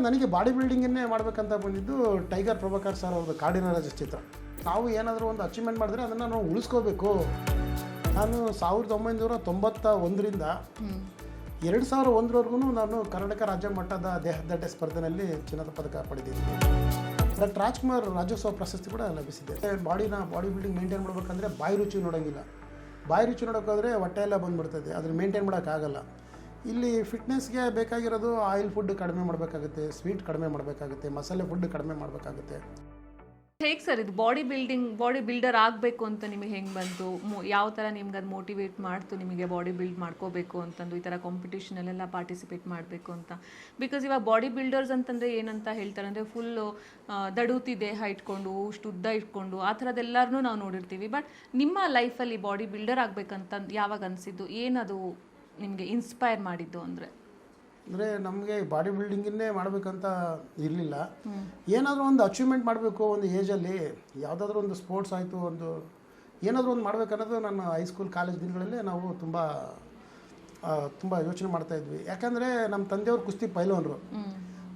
ನನಗೆ ಬಾಡಿ ಬಿಲ್ಡಿಂಗನ್ನೇ ಮಾಡಬೇಕಂತ ಬಂದಿದ್ದು ಟೈಗರ್ ಪ್ರಭಾಕರ್ ಸರ್ ಅವ್ರದ್ದು ಕಾಡಿನ ರಾಜ ಚಿತ್ರ. ನಾವು ಏನಾದರೂ ಒಂದು ಅಚೀವ್ಮೆಂಟ್ ಮಾಡಿದ್ರೆ ಅದನ್ನು ನಾವು ಉಳಿಸ್ಕೋಬೇಕು. ನಾನು 1991ರಿಂದ 2001ವರೆಗೂ ನಾನು ಕರ್ನಾಟಕ ರಾಜ್ಯ ಮಟ್ಟದ ದೇಹದಾಢ್ಯ ಸ್ಪರ್ಧೆಯಲ್ಲಿ ಚಿನ್ನದ ಪದಕ ಪಡೆದಿದ್ದೀನಿ. ಡಾಕ್ಟರ್ ರಾಜ್ಕುಮಾರ್ ರಾಜ್ಯೋತ್ಸವ ಪ್ರಶಸ್ತಿ ಕೂಡ ಲಭಿಸಿದೆ. ಬಾಡಿ ಬಿಲ್ಡಿಂಗ್ ಮೇಂಟೈನ್ ಮಾಡಬೇಕಂದ್ರೆ ಬಾಯಿ ರುಚಿ ನೋಡೋಂಗಿಲ್ಲ. ಬಾಯಿ ರುಚಿ ನೋಡೋಕ್ಕಾದ್ರೆ ಹೊಟ್ಟೆ ಎಲ್ಲ ಬಂದುಬಿಡ್ತದೆ, ಅದನ್ನು ಮೇಂಟೈನ್ ಮಾಡೋಕ್ಕಾಗಲ್ಲ. ಇಲ್ಲಿ ಫಿಟ್ನೆಸ್ಗೆ ಬೇಕಾಗಿರೋದು ಆಯಿಲ್ ಫುಡ್ ಕಡಿಮೆ ಮಾಡಬೇಕಾಗುತ್ತೆ, ಸ್ವೀಟ್ ಕಡಿಮೆ ಮಾಡಬೇಕಾಗುತ್ತೆ, ಮಸಾಲೆ ಫುಡ್ ಕಡಿಮೆ ಮಾಡಬೇಕಾಗುತ್ತೆ. ಹೇಗೆ ಸರ್ ಇದು ಬಾಡಿ ಬಿಲ್ಡರ್ ಆಗಬೇಕು ಅಂತ ನಿಮಗೆ ಹೆಂಗೆ ಬಂತು? ಯಾವ ಥರ ನಿಮ್ಗೆ ಅದು ಮೋಟಿವೇಟ್ ಮಾಡ್ತು ನಿಮಗೆ ಬಾಡಿ ಬಿಲ್ಡ್ ಮಾಡ್ಕೋಬೇಕು ಅಂತಂದು ಈ ಥರ ಕಾಂಪಿಟೇಷನಲ್ಲೆಲ್ಲ ಪಾರ್ಟಿಸಿಪೇಟ್ ಮಾಡಬೇಕು ಅಂತ? ಬಿಕಾಸ್ ಇವಾಗ ಬಾಡಿ ಬಿಲ್ಡರ್ಸ್ ಅಂತಂದರೆ ಏನಂತ ಹೇಳ್ತಾರೆ ಅಂದರೆ ಫುಲ್ಲು ದಡುತಿ ದೇಹ ಇಟ್ಕೊಂಡು ಉದ್ದ ಇಟ್ಕೊಂಡು ಆ ಥರದ್ದೆಲ್ಲರನ್ನೂ ನಾವು ನೋಡಿರ್ತೀವಿ. ಬಟ್ ನಿಮ್ಮ ಲೈಫಲ್ಲಿ ಬಾಡಿ ಬಿಲ್ಡರ್ ಆಗಬೇಕಂತ ಯಾವಾಗ ಅನಿಸಿದ್ದು? ಏನದು ನಿಮಗೆ ಇನ್ಸ್ಪೈರ್ ಮಾಡಿದ್ದು ಅಂದರೆ ನಮಗೆ ಬಾಡಿ ಬಿಲ್ಡಿಂಗನ್ನೇ ಮಾಡಬೇಕಂತ ಇರಲಿಲ್ಲ. ಏನಾದರೂ ಒಂದು ಅಚೀವ್ಮೆಂಟ್ ಮಾಡಬೇಕು ಒಂದು ಏಜಲ್ಲಿ. ಯಾವುದಾದ್ರೂ ಒಂದು ಸ್ಪೋರ್ಟ್ಸ್ ಆಯಿತು, ಏನಾದರೂ ಒಂದು ಮಾಡಬೇಕನ್ನೋದು ನನ್ನ ಹೈಸ್ಕೂಲ್ ಕಾಲೇಜ್ ದಿನಗಳಲ್ಲೇ ನಾವು ತುಂಬ ಯೋಚನೆ ಮಾಡ್ತಾಯಿದ್ವಿ. ಯಾಕಂದರೆ ನಮ್ಮ ತಂದೆಯವರು ಕುಸ್ತಿ ಪೈಲ್ವಾನರು.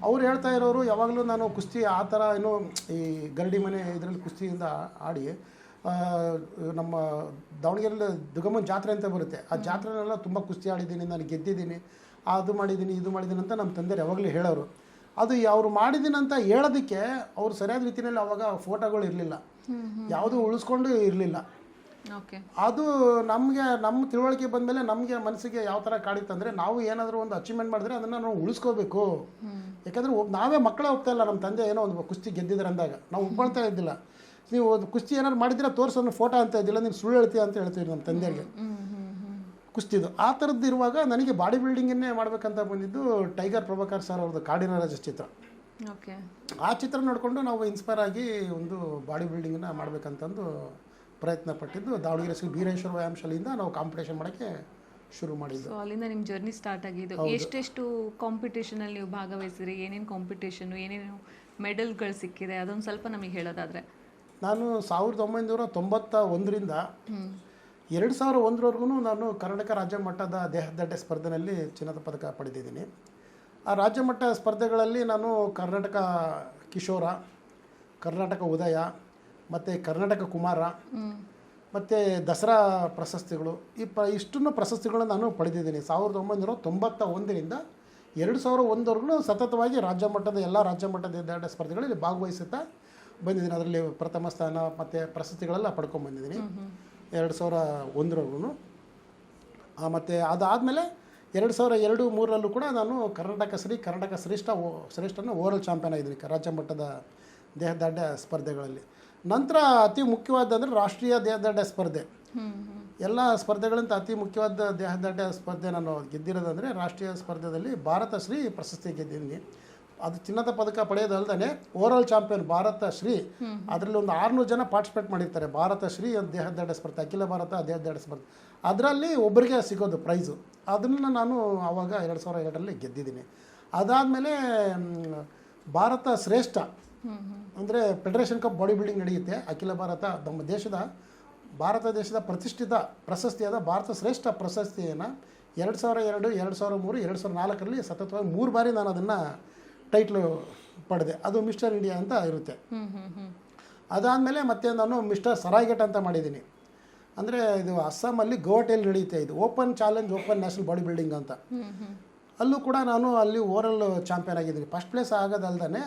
ಅವ್ರು ಹೇಳ್ತಾ ಇರೋರು ಯಾವಾಗಲೂ ನಾನು ಕುಸ್ತಿ ಆ ಥರ ಏನೋ ಈ ಗರಡಿ ಮನೆ ಇದರಲ್ಲಿ ಕುಸ್ತಿಯಿಂದ ಆಡಿ ನಮ್ಮ ದಾವಣಗೆರೆಯಲ್ಲಿ ದುಗಮನ್ ಜಾತ್ರೆ ಅಂತ ಬರುತ್ತೆ, ಆ ಜಾತ್ರೆನೆಲ್ಲ ತುಂಬ ಕುಸ್ತಿ ಆಡಿದ್ದೀನಿ, ನಾನು ಗೆದ್ದಿದ್ದೀನಿ, ಅದು ಮಾಡಿದ್ದೀನಿ ಇದು ಮಾಡಿದ್ದೀನಿ ಅಂತ ನಮ್ಮ ತಂದೆಯರು ಯಾವಾಗಲೂ ಹೇಳೋರು. ಅದು ಅವ್ರು ಮಾಡಿದ್ದೀನಿ ಅಂತ ಹೇಳೋದಕ್ಕೆ ಅವ್ರು ಸರಿಯಾದ ರೀತಿಯಲ್ಲಿ ಅವಾಗ ಫೋಟೋಗಳು ಇರಲಿಲ್ಲ, ಯಾವುದೂ ಉಳಿಸ್ಕೊಂಡು ಇರಲಿಲ್ಲ. ಅದು ನಮ್ಮ ತಿಳುವಳಿಕೆ ಬಂದಮೇಲೆ ನಮಗೆ ಮನಸ್ಸಿಗೆ ಯಾವ ಥರ ಕಾಡಿತ್ತಂದರೆ ನಾವು ಏನಾದರೂ ಒಂದು ಅಚೀವ್ಮೆಂಟ್ ಮಾಡಿದ್ರೆ ಅದನ್ನು ನಾವು ಉಳಿಸ್ಕೋಬೇಕು. ಯಾಕಂದರೆ ನಾವೇ ಮಕ್ಕಳೇ ಹೋಗ್ತಾ ಇಲ್ಲ. ನಮ್ಮ ತಂದೆ ಏನೋ ಒಂದು ಕುಸ್ತಿ ಗೆದ್ದಿದ್ರೆ ಅಂದಾಗ ನಾವು ಒಪ್ಕೊಳ್ತಾ ಇದ್ದಿಲ್ಲ. ನೀವು ಒಂದು ಕುಸ್ತಿ ಏನಾದ್ರು ಮಾಡಿದ್ರೆ ತೋರಿಸೋನು ಫೋಟೋ ಅಂತ ಇದ್ದಿಲ್ಲ, ನೀನು ಸುಳ್ಳು ಹೇಳ್ತೀಯ ಅಂತ ಹೇಳ್ತೀವಿ ನಮ್ಮ ತಂದೆಗೆ ಕುಸ್ತಿದು. ಆ ಥರದ್ದು ಇರುವಾಗ ನನಗೆ ಬಾಡಿ ಬಿಲ್ಡಿಂಗನ್ನೇ ಮಾಡಬೇಕಂತ ಬಂದಿದ್ದು ಟೈಗರ್ ಪ್ರಭಾಕರ್ ಸರ್ ಅವ್ರದ್ದು ಕಾಡಿನ ರಾಜ ಚಿತ್ರ. ಆ ಚಿತ್ರ ನೋಡಿಕೊಂಡು ನಾವು ಇನ್ಸ್ಪೈರ್ ಆಗಿ ಒಂದು ಬಾಡಿ ಬಿಲ್ಡಿಂಗನ್ನು ಮಾಡಬೇಕಂತಂದು ಪ್ರಯತ್ನ ಪಟ್ಟಿದ್ದು. ದಾವಣಗೆರೆ ಶ್ರೀ ಬೀರೇಶ್ವರ ವ್ಯಾಯಾಮ ಶಾಲೆಯಿಂದ ನಾವು ಕಾಂಪಿಟೇಷನ್ ಮಾಡೋಕ್ಕೆ ಶುರು ಮಾಡಿದ್ದು. ಅಲ್ಲಿಂದ ನಿಮ್ಮ ಜರ್ನಿ ಸ್ಟಾರ್ಟ್ ಆಗಿದ್ದು. ಎಷ್ಟೆಷ್ಟು ಕಾಂಪಿಟೇಷನಲ್ಲಿ ನೀವು ಭಾಗವಹಿಸಿರಿ? ಏನೇನು ಕಾಂಪಿಟೇಷನು, ಏನೇನು ಮೆಡಲ್ಗಳು ಸಿಕ್ಕಿದೆ, ಅದೊಂದು ಸ್ವಲ್ಪ ನಮಗೆ ಹೇಳೋದಾದರೆ. ನಾನು 1991ರಿಂದ 2001ವರೆಗೂ ನಾನು ಕರ್ನಾಟಕ ರಾಜ್ಯ ಮಟ್ಟದ ದೇಹದಾಢ್ಯ ಸ್ಪರ್ಧೆಯಲ್ಲಿ ಚಿನ್ನದ ಪದಕ ಪಡೆದಿದ್ದೀನಿ. ಆ ರಾಜ್ಯ ಮಟ್ಟ ಸ್ಪರ್ಧೆಗಳಲ್ಲಿ ನಾನು ಕರ್ನಾಟಕ ಕಿಶೋರ, ಕರ್ನಾಟಕ ಉದಯ ಮತ್ತು ಕರ್ನಾಟಕ ಕುಮಾರ ಮತ್ತು ದಸರಾ ಪ್ರಶಸ್ತಿಗಳು ಇಷ್ಟನ್ನು ಪ್ರಶಸ್ತಿಗಳನ್ನು ನಾನು ಪಡೆದಿದ್ದೀನಿ. 1991ರಿಂದ 2001ವರೆಗೂ ಸತತವಾಗಿ ರಾಜ್ಯ ಮಟ್ಟದ ಎಲ್ಲ ರಾಜ್ಯ ಮಟ್ಟದ ದೇಹದಾಢ್ಯ ಸ್ಪರ್ಧೆಗಳಲ್ಲಿ ಭಾಗವಹಿಸುತ್ತಾ ಬಂದಿದ್ದೀನಿ. ಅದರಲ್ಲಿ ಪ್ರಥಮ ಸ್ಥಾನ ಮತ್ತು ಪ್ರಶಸ್ತಿಗಳೆಲ್ಲ ಪಡ್ಕೊಂಡ್ಬಂದಿದ್ದೀನಿ 2001ವರೆಗೂ. ಮತ್ತು ಅದಾದಮೇಲೆ 2002-03ರಲ್ಲೂ ಕೂಡ ನಾನು ಕರ್ನಾಟಕ ಶ್ರೇಷ್ಠನ ಓವರಾಲ್ ಚಾಂಪಿಯನ್ ಆಗಿದ್ದೀನಿ ರಾಜ್ಯ ಮಟ್ಟದ ದೇಹದಾಢ್ಯ ಸ್ಪರ್ಧೆಗಳಲ್ಲಿ. ನಂತರ ಅತಿ ಮುಖ್ಯವಾದಂದರೆ ರಾಷ್ಟ್ರೀಯ ದೇಹದಾಢ್ಯ ಸ್ಪರ್ಧೆ. ಎಲ್ಲ ಸ್ಪರ್ಧೆಗಳಿಂದ ಅತಿ ಮುಖ್ಯವಾದ ದೇಹದಾಢ್ಯ ಸ್ಪರ್ಧೆ ನಾನು ಗೆದ್ದಿರೋದಂದರೆ ರಾಷ್ಟ್ರೀಯ ಸ್ಪರ್ಧೆಯಲ್ಲಿ ಭಾರತ ಶ್ರೀ ಪ್ರಶಸ್ತಿ ಗೆದ್ದಿದ್ದೀನಿ. ಅದು ಚಿನ್ನದ ಪದಕ ಪಡೆಯೋದಲ್ದೇ ಓವರಾಲ್ ಚಾಂಪಿಯನ್ ಭಾರತ ಶ್ರೀ, ಅದರಲ್ಲಿ ಒಂದು 600 ಜನ ಪಾರ್ಟಿಸಿಪೇಟ್ ಮಾಡಿರ್ತಾರೆ. ಭಾರತ ಶ್ರೀ ಒಂದು ದೇಹದಾಢ್ಯ ಸ್ಪರ್ಧೆ, ಅಖಿಲ ಭಾರತ ದೇಹದಾಢ್ಯ ಸ್ಪರ್ಧೆ, ಅದರಲ್ಲಿ ಒಬ್ಬರಿಗೆ ಸಿಗೋದು ಪ್ರೈಸು. ಅದನ್ನು ನಾನು ಆವಾಗ 2002ರಲ್ಲಿ ಗೆದ್ದಿದ್ದೀನಿ. ಅದಾದಮೇಲೆ ಭಾರತ ಶ್ರೇಷ್ಠ ಅಂದರೆ ಫೆಡರೇಷನ್ ಕಪ್ ಬಾಡಿ ಬಿಲ್ಡಿಂಗ್ ನಡೆಯುತ್ತೆ ಅಖಿಲ ಭಾರತ. ನಮ್ಮ ಭಾರತ ದೇಶದ ಪ್ರತಿಷ್ಠಿತ ಪ್ರಶಸ್ತಿಯಾದ ಭಾರತ ಶ್ರೇಷ್ಠ ಪ್ರಶಸ್ತಿಯನ್ನು 2002, 2003, 2004ರಲ್ಲಿ ಸತತವಾಗಿ 3 ಬಾರಿ ನಾನು ಅದನ್ನು ಟೈಟ್ಲು ಪಡೆದೆ. ಅದು ಮಿಸ್ಟರ್ ಇಂಡಿಯಾ ಅಂತ ಇರುತ್ತೆ. ಅದಾದಮೇಲೆ ಮತ್ತೆ ನಾನು ಮಿಸ್ಟರ್ ಸರಾಯ್ಘಾಟ್ ಅಂತ ಮಾಡಿದ್ದೀನಿ. ಅಂದರೆ ಇದು ಅಸ್ಸಾಮಲ್ಲಿ ಗೌಹಾಟಿಯಲ್ಲಿ ನಡೆಯುತ್ತೆ. ಇದು ಓಪನ್ ನ್ಯಾಷನಲ್ ಬಾಡಿ ಬಿಲ್ಡಿಂಗ್ ಅಂತ. ಅಲ್ಲೂ ಕೂಡ ನಾನು ಅಲ್ಲಿ ಓವರಾಲ್ ಚಾಂಪಿಯನ್ ಆಗಿದ್ದೀನಿ. ಫಸ್ಟ್ ಪ್ಲೇಸ್ ಆಗೋದಲ್ದೇ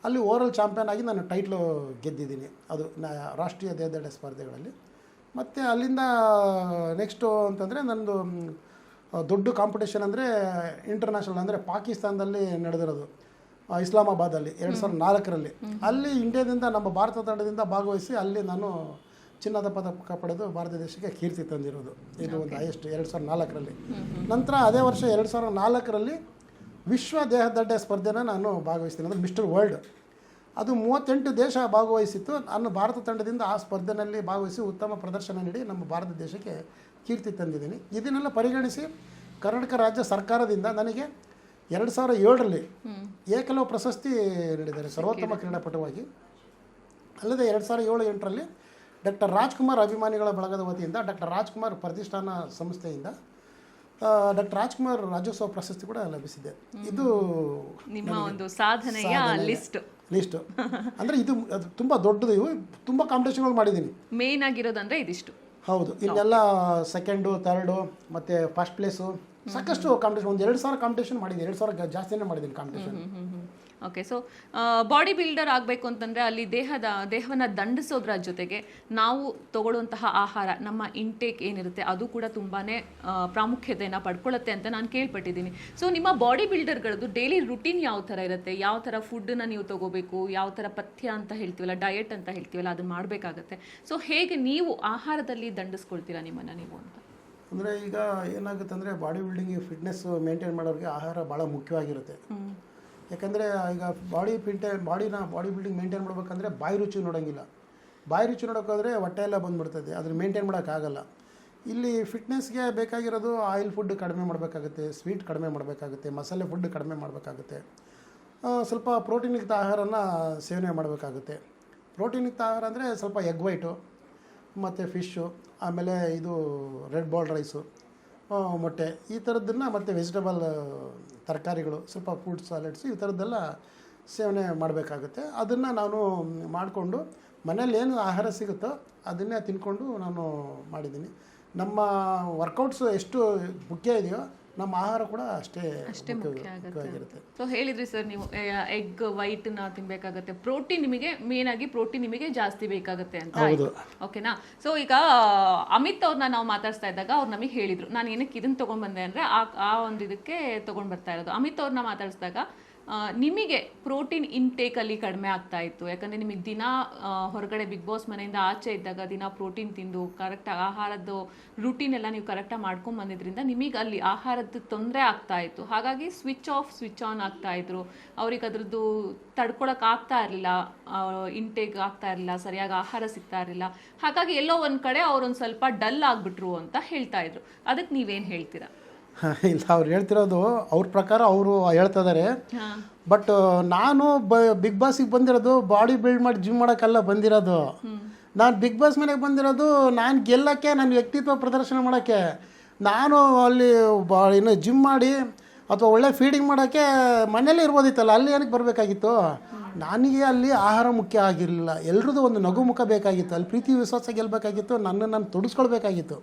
ಅಲ್ಲಿ ಓವರಾಲ್ ಚಾಂಪಿಯನ್ ಆಗಿ ನಾನು ಟೈಟ್ಲು ಗೆದ್ದಿದ್ದೀನಿ. ಅದು ರಾಷ್ಟ್ರೀಯ ದೇಹದಾಢ್ಯ ಸ್ಪರ್ಧೆಗಳಲ್ಲಿ. ಮತ್ತು ಅಲ್ಲಿಂದ ನೆಕ್ಸ್ಟು ಅಂತಂದರೆ ನನ್ನದು ದೊಡ್ಡ ಕಾಂಪಿಟೇಷನ್ ಅಂದರೆ ಇಂಟರ್ನ್ಯಾಷನಲ್ ಅಂದರೆ ಪಾಕಿಸ್ತಾನದಲ್ಲಿ ನಡೆದಿರೋದು, ಇಸ್ಲಾಮಾಬಾದಲ್ಲಿ 2004ರಲ್ಲಿ. ಅಲ್ಲಿ ಇಂಡಿಯಾದಿಂದ ನಮ್ಮ ಭಾರತ ತಂಡದಿಂದ ಭಾಗವಹಿಸಿ ಅಲ್ಲಿ ನಾನು ಚಿನ್ನದ ಪದಕ ಪಡೆದು ಭಾರತ ದೇಶಕ್ಕೆ ಕೀರ್ತಿ ತಂದಿರೋದು. ಇದು ಒಂದು ಹೈಯೆಸ್ಟ್ 2004ರಲ್ಲಿ. ನಂತರ ಅದೇ ವರ್ಷ 2004ರಲ್ಲಿ ವಿಶ್ವ ದೇಹದಾಢ್ಯ ಸ್ಪರ್ಧೆನ ನಾನು ಭಾಗವಹಿಸ್ತೀನಿ, ಅಂದರೆ ಮಿಸ್ಟರ್ ವರ್ಲ್ಡ್. ಅದು 38 ದೇಶ ಭಾಗವಹಿಸಿತ್ತು. ನಾನು ಭಾರತ ತಂಡದಿಂದ ಆ ಸ್ಪರ್ಧೆಯಲ್ಲಿ ಭಾಗವಹಿಸಿ ಉತ್ತಮ ಪ್ರದರ್ಶನ ನೀಡಿ ನಮ್ಮ ಭಾರತ ದೇಶಕ್ಕೆ ಕೀರ್ತಿ ತಂದಿದ್ದೀನಿ. ಇದನ್ನೆಲ್ಲ ಪರಿಗಣಿಸಿ ಕರ್ನಾಟಕ ರಾಜ್ಯ ಸರ್ಕಾರದಿಂದ ನನಗೆ 2007ರಲ್ಲಿ ಏಕಲವ್ಯ ಪ್ರಶಸ್ತಿ ನೀಡಿದ್ದಾರೆ ಸರ್ವೋತ್ತಮ ಕ್ರೀಡಾಪಟುವಾಗಿ. ಅಲ್ಲದೆ 2007-08ರಲ್ಲಿ ಡಾಕ್ಟರ್ ರಾಜ್ಕುಮಾರ್ ಅಭಿಮಾನಿಗಳ ಬಳಗದ ವತಿಯಿಂದ ಡಾಕ್ಟರ್ ರಾಜ್ಕುಮಾರ್ ಪ್ರತಿಷ್ಠಾನ ಸಂಸ್ಥೆಯಿಂದ ಡಾಕ್ಟರ್ ರಾಜ್ಕುಮಾರ್ ರಾಜ್ಯೋತ್ಸವ ಪ್ರಶಸ್ತಿ ಕೂಡ ಲಭಿಸಿದೆ. ಇದು ನಿಮ್ಮ ಒಂದು ಸಾಧನೆಯ ಲಿಸ್ಟು ಅಂದರೆ ಇದು ಅದು ತುಂಬ ದೊಡ್ಡದು. ಇವು ತುಂಬ ಕಾಂಪಿಟೇಷನ್ಗಳು ಮಾಡಿದ್ದೀನಿ. ಮೇನ್ ಆಗಿರೋದಂದರೆ ಇದಿಷ್ಟು. ಹೌದು, ಇಲ್ಲೆಲ್ಲ ಸೆಕೆಂಡು, ಥರ್ಡು ಮತ್ತು ಫಸ್ಟ್ ಪ್ಲೇಸು ಸಾಕಷ್ಟು ಕಾಂಪಿಟೇಷನ್, ಒಂದು 2,000 ಕಾಂಪಿಟೇಷನ್ ಮಾಡಿದ್ದೀನಿ. 2,000 ಜಾಸ್ತಿನೇ ಮಾಡಿದ್ದೀನಿ competition. Okay, so body builder ಆಗಬೇಕು ಅಂತಂದರೆ ಅಲ್ಲಿ ದೇಹವನ್ನು ದಂಡಿಸೋದ್ರ ಜೊತೆಗೆ ನಾವು ತಗೊಳ್ಳುವಂತಹ ಆಹಾರ, ನಮ್ಮ ಇಂಟೇಕ್ ಏನಿರುತ್ತೆ ಅದು ಕೂಡ ತುಂಬಾ ಪ್ರಾಮುಖ್ಯತೆಯನ್ನು ಪಡ್ಕೊಳ್ಳುತ್ತೆ ಅಂತ ನಾನು ಕೇಳ್ಪಟ್ಟಿದ್ದೀನಿ. ಸೊ ನಿಮ್ಮ ಬಾಡಿ ಬಿಲ್ಡರ್ಗಳದ್ದು ಡೈಲಿ ರುಟೀನ್ ಯಾವ ಥರ ಇರುತ್ತೆ? ಯಾವ ಥರ ಫುಡ್ಡನ್ನು ನೀವು ತೊಗೋಬೇಕು, ಯಾವ ಥರ ಪಥ್ಯ ಅಂತ ಹೇಳ್ತೀವಲ್ಲ, ಡಯಟ್ ಅಂತ ಹೇಳ್ತೀವಲ್ಲ, ಅದನ್ನು ಮಾಡಬೇಕಾಗತ್ತೆ. ಸೊ ಹೇಗೆ ನೀವು ಆಹಾರದಲ್ಲಿ ದಂಡಿಸ್ಕೊಳ್ತೀರಾ ನಿಮ್ಮನ್ನು ನೀವು ಅಂತ? ಅಂದರೆ ಈಗ ಏನಾಗುತ್ತೆ ಅಂದರೆ ಬಾಡಿ ಬಿಲ್ಡಿಂಗ್ ಫಿಟ್ನೆಸ್ ಮೇಂಟೈನ್ ಮಾಡೋರಿಗೆ ಆಹಾರ ಭಾಳ ಮುಖ್ಯವಾಗಿರುತ್ತೆ. ಯಾಕಂದರೆ ಈಗ ಬಾಡಿ ಬಿಲ್ಡಿಂಗ್ ಮೇಂಟೈನ್ ಮಾಡ್ಬೇಕಂದ್ರೆ ಬಾಯಿ ರುಚಿ ನೋಡೋಂಗಿಲ್ಲ. ಬಾಯಿ ರುಚಿ ನೋಡೋಕ್ಕಾದ್ರೆ ಹೊಟ್ಟೆ ಎಲ್ಲ ಬಂದುಬಿಡ್ತದೆ, ಅದನ್ನು ಮೇಂಟೈನ್ ಮಾಡೋಕ್ಕಾಗಲ್ಲ. ಇಲ್ಲಿ ಫಿಟ್ನೆಸ್ಗೆ ಬೇಕಾಗಿರೋದು ಆಯಿಲ್ ಫುಡ್ ಕಡಿಮೆ ಮಾಡಬೇಕಾಗುತ್ತೆ, ಸ್ವೀಟ್ ಕಡಿಮೆ ಮಾಡಬೇಕಾಗುತ್ತೆ, ಮಸಾಲೆ ಫುಡ್ ಕಡಿಮೆ ಮಾಡಬೇಕಾಗುತ್ತೆ, ಸ್ವಲ್ಪ ಪ್ರೋಟೀನ್ಯುಕ್ತ ಆಹಾರನ ಸೇವನೆ ಮಾಡಬೇಕಾಗುತ್ತೆ. ಪ್ರೋಟೀನ್ಯುಕ್ತ ಆಹಾರ ಅಂದರೆ ಸ್ವಲ್ಪ ಎಗ್ ವೈಟು ಮತ್ತು ಫಿಶ್ಶು, ಆಮೇಲೆ ಇದು ರೆಡ್ ಬಾಲ್ಡ್ ರೈಸು, ಮೊಟ್ಟೆ, ಈ ಥರದ್ದನ್ನು ಮತ್ತು ವೆಜಿಟಬಲ್ ತರಕಾರಿಗಳು, ಸ್ವಲ್ಪ ಫ್ರೂಟ್ ಸಾಲೆಡ್ಸ್, ಈ ಥರದ್ದೆಲ್ಲ ಸೇವನೆ ಮಾಡಬೇಕಾಗುತ್ತೆ. ಅದನ್ನು ನಾನು ಮಾಡಿಕೊಂಡು ಮನೇಲಿ ಏನು ಆಹಾರ ಸಿಗುತ್ತೋ ಅದನ್ನೇ ತಿಂದ್ಕೊಂಡು ನಾನು ಮಾಡಿದ್ದೀನಿ. ನಮ್ಮ ವರ್ಕೌಟ್ಸ್ ಎಷ್ಟು ಮುಖ್ಯ ಇದೆಯೋ ನಮ್ಮ ಆಹಾರ ಕೂಡ ಅಷ್ಟೇ ಮುಖ್ಯವಾಗಿರುತ್ತೆ. ಸೊ ಹೇಳಿದ್ರಿ ಸರ್ ನೀವು ಎಗ್ ವೈಟ್ನ ತಿನ್ಬೇಕಾಗತ್ತೆ, ಪ್ರೋಟೀನ್ ನಿಮಗೆ ಜಾಸ್ತಿ ಬೇಕಾಗುತ್ತೆ ಅಂತ. ಓಕೆನಾ? ಸೊ ಈಗ ಅಮಿತ್ ಅವ್ರನ್ನ ನಾವು ಮಾತಾಡ್ಸ್ತಾ ಇದ್ದಾಗ ಅವ್ರು ನಮಗೆ ಹೇಳಿದ್ರು, ನಾನು ಏನಕ್ಕೆ ಇದನ್ನು ತೊಗೊಂಡ್ಬಂದೆ ಅಂದರೆ ಆ ಒಂದು ಇದಕ್ಕೆ ತೊಗೊಂಡು ಬರ್ತಾ ಇರೋದು. ಅಮಿತ್ ಅವ್ರನ್ನ ಮಾತಾಡಿಸಿದಾಗ ನಿಮಗೆ ಪ್ರೋಟೀನ್ ಇಂಟೇಕಲ್ಲಿ ಕಡಿಮೆ ಆಗ್ತಾ ಇತ್ತು. ಯಾಕಂದರೆ ನಿಮಗೆ ದಿನ ಹೊರಗಡೆ ಬಿಗ್ ಬಾಸ್ ಮನೆಯಿಂದ ಆಚೆ ಇದ್ದಾಗ ದಿನ ಪ್ರೋಟೀನ್ ತಿಂದು ಕರೆಕ್ಟಾಗಿ ಆಹಾರದ್ದು ರೂಟೀನ್ ಎಲ್ಲ ನೀವು ಕರೆಕ್ಟಾಗಿ ಮಾಡ್ಕೊಂಡು ಬಂದಿದ್ದರಿಂದ ನಿಮಗೆ ಅಲ್ಲಿ ಆಹಾರದ್ದು ತೊಂದರೆ ಆಗ್ತಾ ಇತ್ತು. ಹಾಗಾಗಿ ಸ್ವಿಚ್ ಆಫ್ ಸ್ವಿಚ್ ಆನ್ ಆಗ್ತಾ ಇದ್ರು. ಅವ್ರಿಗೆ ಅದ್ರದ್ದು ತಡ್ಕೊಳಕ್ಕೆ ಆಗ್ತಾ ಇರಲಿಲ್ಲ, ಇಂಟೇಕ್ ಆಗ್ತಾ ಇರಲಿಲ್ಲ, ಸರಿಯಾಗಿ ಆಹಾರ ಸಿಗ್ತಾ ಇರಲಿಲ್ಲ. ಹಾಗಾಗಿ ಎಲ್ಲೋ ಒಂದು ಕಡೆ ಅವರೊಂದು ಸ್ವಲ್ಪ ಡಲ್ ಆಗಿಬಿಟ್ರು ಅಂತ ಹೇಳ್ತಾ ಇದ್ರು. ಅದಕ್ಕೆ ನೀವೇನು ಹೇಳ್ತೀರಾ? ಇಲ್ಲ, ಅವ್ರು ಹೇಳ್ತಿರೋದು ಅವ್ರ ಪ್ರಕಾರ ಅವರು ಹೇಳ್ತಾ ಇದ್ದಾರೆ. ಬಟ್ ನಾನು ಬಿಗ್ ಬಾಸಿಗೆ ಬಂದಿರೋದು ಬಾಡಿ ಬಿಲ್ಡ್ ಮಾಡಿ ಜಿಮ್ ಮಾಡೋಕ್ಕೆಲ್ಲ ಬಂದಿರೋದು. ನಾನು ಬಿಗ್ ಬಾಸ್ ಮನೆಗೆ ಬಂದಿರೋದು ನಾನು ಗೆಲ್ಲಕ್ಕೆ, ನನ್ನ ವ್ಯಕ್ತಿತ್ವ ಪ್ರದರ್ಶನ ಮಾಡೋಕ್ಕೆ. ನಾನು ಅಲ್ಲಿ ಇನ್ನು ಜಿಮ್ ಮಾಡಿ ಅಥವಾ ಒಳ್ಳೆ ಫೀಡಿಂಗ್ ಮಾಡೋಕ್ಕೆ ಮನೇಲಿ ಇರ್ಬೋದಿತ್ತಲ್ಲ, ಅಲ್ಲಿ ಏನಕ್ಕೆ ಬರಬೇಕಾಗಿತ್ತು? ನನಗೆ ಅಲ್ಲಿ ಆಹಾರ ಮುಖ್ಯ ಆಗಿರಲಿಲ್ಲ, ಎಲ್ರದ್ದು ಒಂದು ನಗು ಮುಖ ಬೇಕಾಗಿತ್ತು, ಅಲ್ಲಿ ಪ್ರೀತಿ ವಿಶ್ವಾಸ ಗೆಲ್ಲಬೇಕಾಗಿತ್ತು, ನಾನು ತೊಡಗಿಸ್ಕೊಳ್ಬೇಕಾಗಿತ್ತು.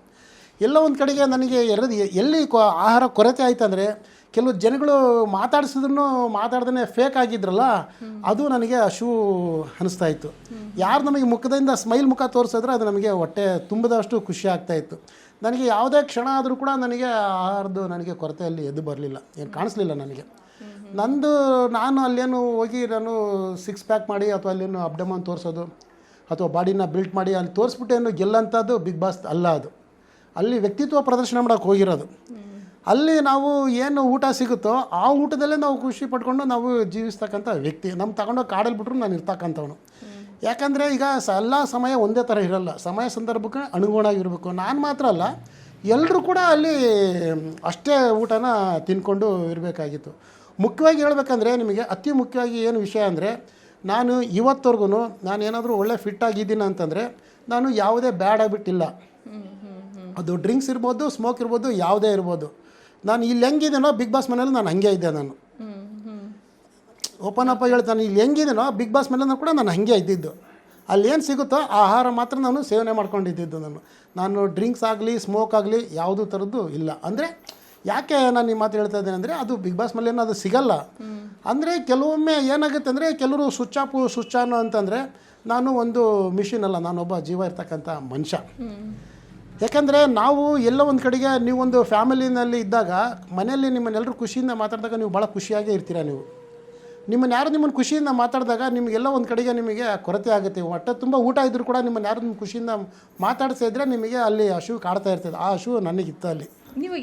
ಎಲ್ಲ ಒಂದು ಕಡೆಗೆ ನನಗೆ ಎಲ್ಲಿ ಆಹಾರ ಕೊರತೆ ಆಯ್ತು ಅಂದರೆ, ಕೆಲವು ಜನಗಳು ಮಾತಾಡ್ದೇ ಫೇಕ್ ಆಗಿದ್ರಲ್ಲ, ಅದು ನನಗೆ ಅನ್ನಿಸ್ತಾ ಇತ್ತು. ಯಾರು ನಮಗೆ ಮುಖದಿಂದ ಸ್ಮೈಲ್ ಮುಖ ತೋರಿಸಿದ್ರೆ ಅದು ನಮಗೆ ಹೊಟ್ಟೆ ತುಂಬದಷ್ಟು ಖುಷಿ ಆಗ್ತಾಯಿತ್ತು. ನನಗೆ ಯಾವುದೇ ಕ್ಷಣ ಆದರೂ ಕೂಡ ನನಗೆ ಆಹಾರದ್ದು ನನಗೆ ಕೊರತೆಯಲ್ಲಿ ಎದ್ದು ಬರಲಿಲ್ಲ, ಏನು ಕಾಣಿಸ್ಲಿಲ್ಲ ನನಗೆ. ನಾನು ಅಲ್ಲೇನು ಹೋಗಿ ನಾನು 6 ಪ್ಯಾಕ್ ಮಾಡಿ ಅಥವಾ ಅಲ್ಲೇನು ಅಬ್ಡಮನ್ ತೋರಿಸೋದು ಅಥವಾ ಬಾಡಿನ ಬಿಲ್ಟ್ ಮಾಡಿ ಅಲ್ಲಿ ತೋರಿಸ್ಬಿಟ್ಟು ಏನು ಗೆಲ್ಲಂಥದ್ದು ಬಿಗ್ ಬಾಸ್ ಅಲ್ಲ. ಅದು ಅಲ್ಲಿ ವ್ಯಕ್ತಿತ್ವ ಪ್ರದರ್ಶನ ಮಾಡೋಕ್ಕೆ ಹೋಗಿರೋದು. ಅಲ್ಲಿ ನಾವು ಏನು ಊಟ ಸಿಗುತ್ತೋ ಆ ಊಟದಲ್ಲೇ ನಾವು ಖುಷಿ ಪಡ್ಕೊಂಡು ನಾವು ಜೀವಿಸ್ತಕ್ಕಂಥ ವ್ಯಕ್ತಿ. ನಮ್ಮ ತಗೊಂಡೋಗಿ ಕಾಡಲ್ಲಿ ಬಿಟ್ಟರು ನಾನು ಇರ್ತಕ್ಕಂಥವನು. ಯಾಕಂದರೆ ಈಗ ಎಲ್ಲ ಸಮಯ ಒಂದೇ ಥರ ಇರೋಲ್ಲ, ಸಮಯ ಸಂದರ್ಭಕ್ಕೆ ಅನುಗುಣವಾಗಿರಬೇಕು. ನಾನು ಮಾತ್ರ ಅಲ್ಲ, ಎಲ್ಲರೂ ಕೂಡ ಅಲ್ಲಿ ಅಷ್ಟೇ ಊಟನ ತಿನ್ಕೊಂಡು ಇರಬೇಕಾಗಿತ್ತು. ಮುಖ್ಯವಾಗಿ ಹೇಳಬೇಕಂದ್ರೆ ನಿಮಗೆ ಅತಿ ಮುಖ್ಯವಾಗಿ ಏನು ವಿಷಯ ಅಂದರೆ, ನಾನು ಇವತ್ತವರೆಗೂ ನಾನು ಏನಾದರೂ ಒಳ್ಳೆ ಫಿಟ್ಟಾಗಿದ್ದೀನಿ ಅಂತಂದರೆ ನಾನು ಯಾವುದೇ ಬ್ಯಾಡ್ ಹ್ಯಾಬಿಟ್ ಇಲ್ಲ. ಅದು ಡ್ರಿಂಕ್ಸ್ ಇರ್ಬೋದು, ಸ್ಮೋಕ್ ಇರ್ಬೋದು, ಯಾವುದೇ ಇರ್ಬೋದು. ನಾನು ಇಲ್ಲಿ ಹೆಂಗಿದ್ದೀನೋ ಬಿಗ್ ಬಾಸ್ ಮನೇಲಿ ನಾನು ಹಂಗೆ ಇದ್ದೆ. ನಾನು ಓಪನ್ ಅಪ್ ಹೇಳ್ತಾನೆ, ಇಲ್ಲಿ ಹೆಂಗಿದ್ದೀನೋ ಬಿಗ್ ಬಾಸ್ ಮನೇಲಿ ಕೂಡ ನಾನು ಹಾಗೆ ಇದ್ದಿದ್ದು. ಅಲ್ಲಿ ಏನು ಸಿಗುತ್ತೋ ಆ ಆಹಾರ ಮಾತ್ರ ನಾನು ಸೇವನೆ ಮಾಡ್ಕೊಂಡಿದ್ದು. ನಾನು ಡ್ರಿಂಕ್ಸ್ ಆಗಲಿ ಸ್ಮೋಕ್ ಆಗಲಿ ಯಾವುದೂ ಥರದ್ದು ಇಲ್ಲ. ಅಂದರೆ ಯಾಕೆ ನಾನು ಈ ಮಾತು ಹೇಳ್ತಾ ಇದ್ದೇನೆ ಅಂದರೆ, ಅದು ಬಿಗ್ ಬಾಸ್ ಮನೇಲಿ ಅದು ಸಿಗಲ್ಲ. ಅಂದರೆ ಕೆಲವೊಮ್ಮೆ ಏನಾಗುತ್ತೆ ಅಂದರೆ, ಕೆಲವರು ಸ್ವಿಚ್ ಆನ್ ಅಂತಂದರೆ, ನಾನು ಒಂದು ಮಿಷಿನ್ ಅಲ್ಲ, ನಾನೊಬ್ಬ ಜೀವ ಇರ್ತಕ್ಕಂಥ ಮನುಷ್ಯ. ಯಾಕಂದರೆ ನಾವು ಎಲ್ಲ ಒಂದು ಕಡೆಗೆ, ನೀವೊಂದು ಫ್ಯಾಮಿಲಿನಲ್ಲಿ ಇದ್ದಾಗ ಮನೆಯಲ್ಲಿ ನಿಮ್ಮನ್ನೆಲ್ಲರೂ ಖುಷಿಯಿಂದ ಮಾತಾಡಿದಾಗ ನೀವು ಭಾಳ ಖುಷಿಯಾಗೇ ಇರ್ತೀರ. ನಿಮ್ಮನ್ನು ಖುಷಿಯಿಂದ ಮಾತಾಡಿದಾಗ ನಿಮಗೆಲ್ಲ ಒಂದು ಕಡೆಗೆ ನಿಮಗೆ ಕೊರತೆ ಆಗುತ್ತೆ. ಹೊಟ್ಟೆ ತುಂಬ ಊಟ ಇದ್ದರೂ ಕೂಡ ನಿಮ್ಮ ಖುಷಿಯಿಂದ ಮಾತಾಡಿಸಿದ್ರೆ ನಿಮಗೆ ಅಲ್ಲಿ ಹಸಿವು ಕಾಡ್ತಾ ಇರ್ತದೆ. ಆ ಹಸಿವು ನನಗಿತ್ತು. ಅಲ್ಲಿ ನೀವು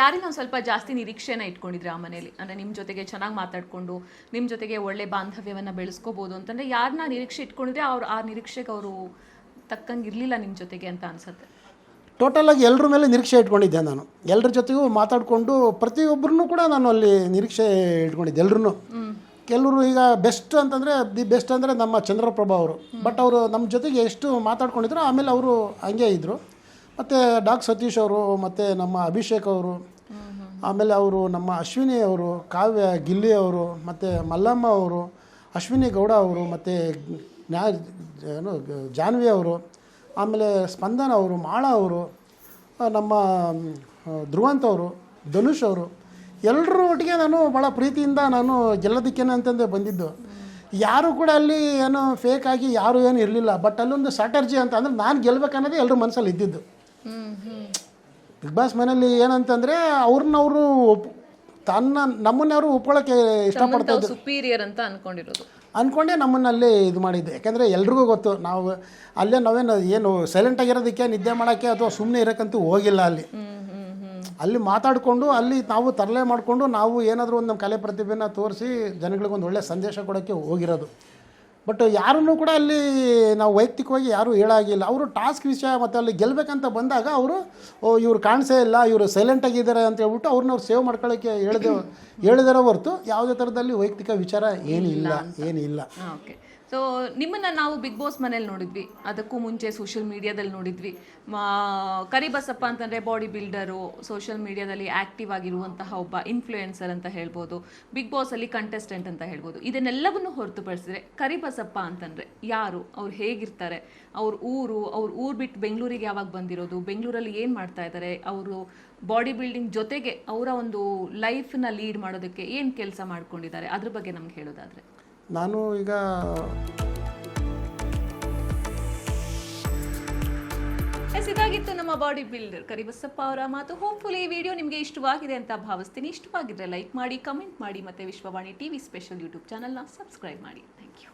ಯಾರಿನ ಒಂದು ಸ್ವಲ್ಪ ಜಾಸ್ತಿ ನಿರೀಕ್ಷೆನ ಇಟ್ಕೊಂಡಿದ್ರೆ ಆ ಮನೇಲಿ, ಅಂದರೆ ನಿಮ್ಮ ಜೊತೆಗೆ ಚೆನ್ನಾಗಿ ಮಾತಾಡಿಕೊಂಡು ನಿಮ್ಮ ಜೊತೆಗೆ ಒಳ್ಳೆ ಬಾಂಧವ್ಯವನ್ನು ಬೆಳೆಸ್ಕೋಬೋದು ಅಂತಂದರೆ ಯಾರನ್ನ ನಿರೀಕ್ಷೆ ಇಟ್ಕೊಂಡಿದ್ರೆ ಆ ನಿರೀಕ್ಷೆಗೆ ಅವರು ತಕ್ಕಂಗೆ ಇರಲಿಲ್ಲ ನಿಮ್ಮ ಜೊತೆಗೆ ಅಂತ ಅನ್ಸುತ್ತೆ? ಟೋಟಲಾಗಿ ಎಲ್ಲರ ಮೇಲೆ ನಿರೀಕ್ಷೆ ಇಟ್ಕೊಂಡಿದ್ದೆ. ನಾನು ಎಲ್ಲರ ಜೊತೆಗೂ ಮಾತಾಡಿಕೊಂಡು ಪ್ರತಿಯೊಬ್ಬರನ್ನೂ ಕೂಡ ನಾನು ಅಲ್ಲಿ ನಿರೀಕ್ಷೆ ಇಟ್ಕೊಂಡಿದ್ದೆ. ಎಲ್ಲರೂ ಕೆಲವರು ಈಗ ಬೆಸ್ಟ್ ಅಂತಂದರೆ ಬೆಸ್ಟ್ ಅಂದರೆ ನಮ್ಮ ಚಂದ್ರಪ್ರಭಾ ಅವರು. ಬಟ್ ಅವರು ನಮ್ಮ ಜೊತೆಗೆ ಎಷ್ಟು ಮಾತಾಡ್ಕೊಂಡಿದ್ರು, ಆಮೇಲೆ ಅವರು ಹಂಗೆ ಇದ್ದರು. ಮತ್ತು ಸತೀಶ್ ಅವರು, ಮತ್ತು ನಮ್ಮ ಅಭಿಷೇಕ್ ಅವರು, ಆಮೇಲೆ ಅವರು ನಮ್ಮ ಅಶ್ವಿನಿ ಅವರು, ಕಾವ್ಯ ಗಿಲ್ಲಿ ಅವರು, ಮತ್ತು ಮಲ್ಲಮ್ಮ ಅವರು, ಅಶ್ವಿನಿ ಗೌಡ ಅವರು, ಮತ್ತು ಏನು ಜಾನ್ವಿ ಅವರು, ಆಮೇಲೆ ಸ್ಪಂದನ ಅವರು, ಮಾಳ ಅವರು, ನಮ್ಮ ಧ್ರುವಂತ್ ಅವರು, ಧನುಷ್ ಅವರು, ಎಲ್ಲರೂ ಒಟ್ಟಿಗೆ ನಾನು ಭಾಳ ಪ್ರೀತಿಯಿಂದ ನಾನು ಗೆಲ್ಲೋದಕ್ಕೇನೆ ಅಂತಂದೇ ಬಂದಿದ್ದು. ಯಾರು ಕೂಡ ಅಲ್ಲಿ ಏನೋ ಫೇಕ್ ಆಗಿ ಯಾರು ಏನು ಇರಲಿಲ್ಲ. ಬಟ್ ಅಲ್ಲೊಂದು ಸ್ಟ್ರಾಟರ್ಜಿ ಅಂತ ಅಂದರೆ ನಾನು ಗೆಲ್ಬೇಕನ್ನೋದೇ ಎಲ್ಲರ ಮನಸ್ಸಲ್ಲಿ ಇದ್ದಿದ್ದು. ಬಿಗ್ ಬಾಸ್ ಮನೇಲಿ ಏನಂತಂದರೆ ಅವ್ರನ್ನವರು ನಮ್ಮನ್ನವರು ಒಪ್ಕೊಳ್ಳೋಕ್ಕೆ ಇಷ್ಟಪಡ್ತಾಯಿದ್ದು, ಸುಪೀರಿಯರ್ ಅಂತ ಅಂದ್ಕೊಂಡೇ ನಮ್ಮನ್ನಲ್ಲಿ ಇದು ಮಾಡಿದ್ದೆ. ಯಾಕೆಂದರೆ ಎಲ್ರಿಗೂ ಗೊತ್ತು ನಾವು ಅಲ್ಲೇ ನಾವೇನು ಏನು ಸೈಲೆಂಟಾಗಿರೋದಕ್ಕೆ, ನಿದ್ದೆ ಮಾಡೋಕ್ಕೆ ಅಥವಾ ಸುಮ್ಮನೆ ಇರೋಕ್ಕಂತೂ ಹೋಗಿಲ್ಲ. ಅಲ್ಲಿ ಮಾತಾಡಿಕೊಂಡು ಅಲ್ಲಿ ನಾವು ತರಲೆ ಮಾಡಿಕೊಂಡು ನಾವು ಏನಾದರೂ ಒಂದು ನಮ್ಮ ಕಲೆ ಪ್ರತಿಭೆನ ತೋರಿಸಿ ಜನಗಳಿಗೊಂದು ಒಳ್ಳೆಯ ಸಂದೇಶ ಕೊಡೋಕ್ಕೆ ಹೋಗಿರೋದು. ಬಟ್ ಯಾರನ್ನೂ ಕೂಡ ಅಲ್ಲಿ ನಾವು ವೈಯಕ್ತಿಕವಾಗಿ ಯಾರೂ ಹೇಳಾಗಿಲ್ಲ. ಅವರು ಟಾಸ್ಕ್ ವಿಷಯ ಮತ್ತು ಅಲ್ಲಿ ಗೆಲ್ಲಬೇಕಂತ ಬಂದಾಗ ಅವರು ಇವ್ರು ಕಾಣಿಸೇ ಇಲ್ಲ, ಇವರು ಸೈಲೆಂಟಾಗಿದ್ದಾರೆ ಅಂತ ಹೇಳ್ಬಿಟ್ಟು ಅವ್ರನ್ನ ಸೇವ್ ಮಾಡ್ಕೊಳ್ಳೋಕ್ಕೆ ಹೇಳಿದಾರೆ ಹೊರತು ಯಾವುದೇ ಥರದಲ್ಲಿ ವೈಯಕ್ತಿಕ ವಿಚಾರ ಏನಿಲ್ಲ. ಓಕೆ. ಸೊ ನಿಮ್ಮನ್ನು ನಾವು ಬಿಗ್ ಬಾಸ್ ಮನೇಲಿ ನೋಡಿದ್ವಿ, ಅದಕ್ಕೂ ಮುಂಚೆ ಸೋಷಿಯಲ್ ಮೀಡಿಯಾದಲ್ಲಿ ನೋಡಿದ್ವಿ. ಕರಿಬಸಪ್ಪ ಅಂತಂದರೆ ಬಾಡಿ ಬಿಲ್ಡರು, ಸೋಷಿಯಲ್ ಮೀಡಿಯಾದಲ್ಲಿ ಆ್ಯಕ್ಟಿವ್ ಆಗಿರುವಂತಹ ಒಬ್ಬ ಇನ್ಫ್ಲೂಯೆನ್ಸರ್ ಅಂತ ಹೇಳ್ಬೋದು, ಬಿಗ್ ಬಾಸಲ್ಲಿ ಕಂಟೆಸ್ಟೆಂಟ್ ಅಂತ ಹೇಳ್ಬೋದು. ಇದನ್ನೆಲ್ಲವನ್ನು ಹೊರತುಪಡಿಸಿದ್ರೆ ಕರಿಬಸಪ್ಪ ಅಂತಂದರೆ ಯಾರು, ಅವ್ರು ಹೇಗಿರ್ತಾರೆ, ಅವ್ರ ಊರು ಬಿಟ್ಟು ಬೆಂಗಳೂರಿಗೆ ಯಾವಾಗ ಬಂದಿರೋದು, ಬೆಂಗಳೂರಲ್ಲಿ ಏನು ಮಾಡ್ತಾ ಇದ್ದಾರೆ, ಅವರು ಬಾಡಿ ಬಿಲ್ಡಿಂಗ್ ಜೊತೆಗೆ ಅವರ ಒಂದು ಲೈಫನ್ನ ಲೀಡ್ ಮಾಡೋದಕ್ಕೆ ಏನು ಕೆಲಸ ಮಾಡ್ಕೊಂಡಿದ್ದಾರೆ, ಅದ್ರ ಬಗ್ಗೆ ನಮ್ಗೆ ಹೇಳೋದಾದರೆ. ನಾನು ಈಗ ಇದಾಗಿತ್ತು ನಮ್ಮ ಬಾಡಿ ಬಿಲ್ಡರ್ ಕರಿಬಸಪ್ಪ ಅವರ ಮಾತು. ಹೋಪ್ಫುಲಿ ಈ ವಿಡಿಯೋ ನಿಮಗೆ ಇಷ್ಟವಾಗಿದೆ ಅಂತ ಭಾವಿಸ್ತೀನಿ. ಇಷ್ಟವಾಗಿದ್ರೆ ಲೈಕ್ ಮಾಡಿ, ಕಮೆಂಟ್ ಮಾಡಿ, ಮತ್ತು ವಿಶ್ವವಾಣಿ ಟಿವಿ ಸ್ಪೆಷಲ್ ಯೂಟ್ಯೂಬ್ ಚಾನಲ್ನ ಸಬ್ಸ್ಕ್ರೈಬ್ ಮಾಡಿ. Thank you.